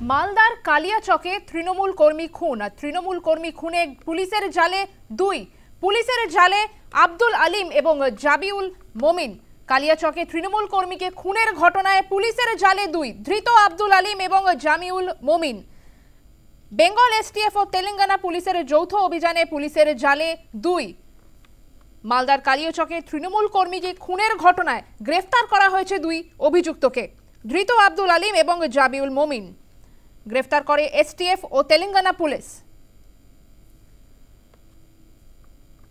মালদার কালিয়াচকে তৃণমূল কর্মী খুন আর তৃণমূল কর্মী খুনে পুলিশের জালে দুই। পুলিশের জালে আব্দুল আলিম এবং জাবিউল মমিন। কালিয়াচকে তৃণমূল কর্মীকে খুনের ঘটনায় পুলিশের জালে দুই। ধৃত আব্দুল আলিম এবং জামিউল মমিন। বেঙ্গল এসটিএফ ও তেলেঙ্গানা পুলিশের যৌথ অভিযানে পুলিশের জালে দুই। মালদার কালিয়াচকে তৃণমূল কর্মীকে খুনের ঘটনায় গ্রেফতার করা হয়েছে দুই অভিযুক্তকে। ধৃত আব্দুল আলিম এবং জাবিউল মমিন গ্রেফতার করে এসটিএফ ও তেলেঙ্গানা পুলিশ।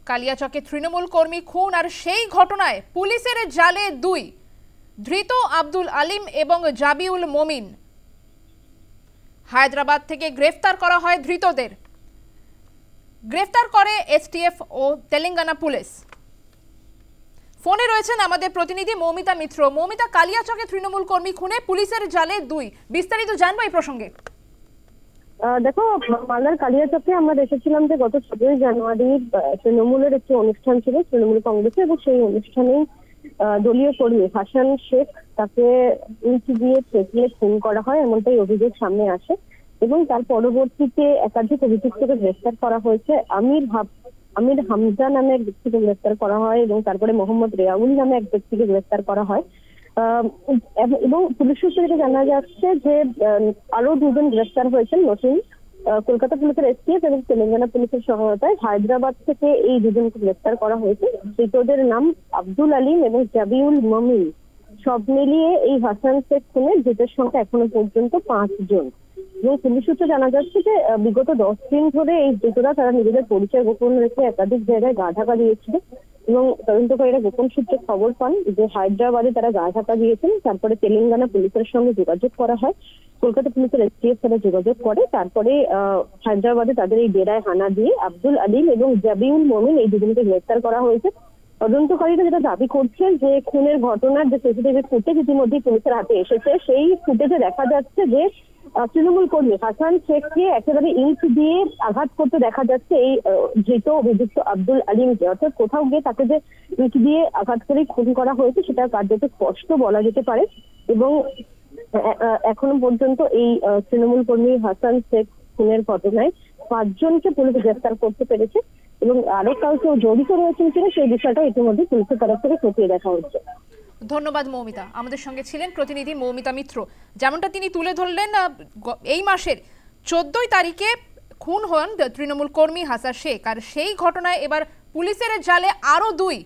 কালিয়াচকে তৃণমূল কর্মী খুন আর সেই ঘটনায় পুলিশের জালে দুই। ধৃত আব্দুল আলিম এবং জাবিউল মমিন। হায়দ্রাবাদ থেকে গ্রেফতার করা হয় ধৃতদের। গ্রেফতার করে এসটিএফ ও তেলেঙ্গানা পুলিশ। ফোনে রয়েছেন আমাদের প্রতিনিধি মৌমিতা মিত্র। মৌমিতা, কালিয়াচকে তৃণমূল কর্মী খুনে পুলিশের জালে দুই, বিস্তারিত জানবো এই প্রসঙ্গে। দেখো, মালদার কালিয়াচকে আমরা দেখেছিলাম যে গত 14 জানুয়ারি তৃণমূলের একটি অনুষ্ঠান ছিল, তৃণমূল কংগ্রেসে, এবং সেই অনুষ্ঠানে দলীয় কর্মী হাসান শেখ তাকে ইট দিয়ে পেটিয়ে খুন করা হয়, এমনটাই অভিযোগ সামনে আসে। এবং তার পরবর্তীতে একাধিক অভিযুক্তকে গ্রেফতার করা হয়েছে। আমির হামজা নামে এক ব্যক্তিকে গ্রেফতার করা হয় এবং তারপরে মোহাম্মদ রেয়াউল নামে এক ব্যক্তিকে গ্রেফতার করা হয়। এবং পুলিশ সূত্র থেকে জানা যাচ্ছে যে আরো দুজন গ্রেফতার হয়েছেন নতুন। কলকাতা পুলিশের এসটিএফ এবং তেলেঙ্গানা পুলিশের সহায়তায় হায়দ্রাবাদ থেকে এই দুজনকে গ্রেফতার করা হয়েছে। ধৃতদের নাম আব্দুল আলিম এবং জাবিউল মমিন। সব মিলিয়ে এই হাসান শেখ খুনের ধৃতের সংখ্যা এখনো পর্যন্ত 5 জন। এবং পুলিশ সূত্রে জানা যাচ্ছে যে বিগত 10 দিন ধরে এই ধৃতরা তারা নিজেদের পরিচয় গোপন রেখে একাধিক জায়গায় গা ঢাকা দিয়েছিল। এবং তদন্তকারীরা গোপন সূত্রে খবর পান যে হায়দ্রাবাদে তারা গা ঢাকা দিয়েছেন। তারপরে তেলেঙ্গানা পুলিশের সঙ্গে যোগাযোগ করা হয়, কলকাতা পুলিশের এসটিএফ তারা যোগাযোগ করে। তারপরে হায়দ্রাবাদে তাদের এই ডেরায় হানা দিয়ে আব্দুল আলিম এবং জাবিউল মমিন এই দুজনকে গ্রেফতার করা হয়েছে। তদন্তকারীরা যেটা দাবি করছেন যে খুনের ঘটনার যে সিসিটিভি ফুটেজ ইতিমধ্যে পুলিশের হাতে এসেছে, সেই ফুটেজে দেখা যাচ্ছে যে তৃণমূল কর্মী হাসান শেখকে একেবারে ইট দিয়ে আঘাত করতে দেখা যাচ্ছে এই ধৃত অভিযুক্ত আব্দুল আলিমকে। অর্থাৎ কোথাও গিয়ে তাকে যে ইট দিয়ে আঘাত করে খুন করা হয়েছে সেটা কার্যত স্পষ্ট বলা যেতে পারে। এবং এখনো পর্যন্ত এই তৃণমূল কর্মী হাসান শেখ খুনের ঘটনায় 5 জনকে পুলিশ গ্রেফতার করতে পেরেছে এবং আরো কাউকে জড়িত রয়েছেন কিনা সেই বিষয়টা ইতিমধ্যে পুলিশের তরফ থেকে খতিয়ে দেখা হচ্ছে। ধন্যবাদ মৌমিতা। আমাদের সঙ্গে ছিলেন প্রতিনিধি মৌমিতা মিত্র। যেমনটা তিনি তুলে ধরলেন, এই মাসের 14 তারিখে খুন হন তৃণমূল কর্মী হাসান শেখ, আর সেই ঘটনায় এবার পুলিশের জালে আরো দুই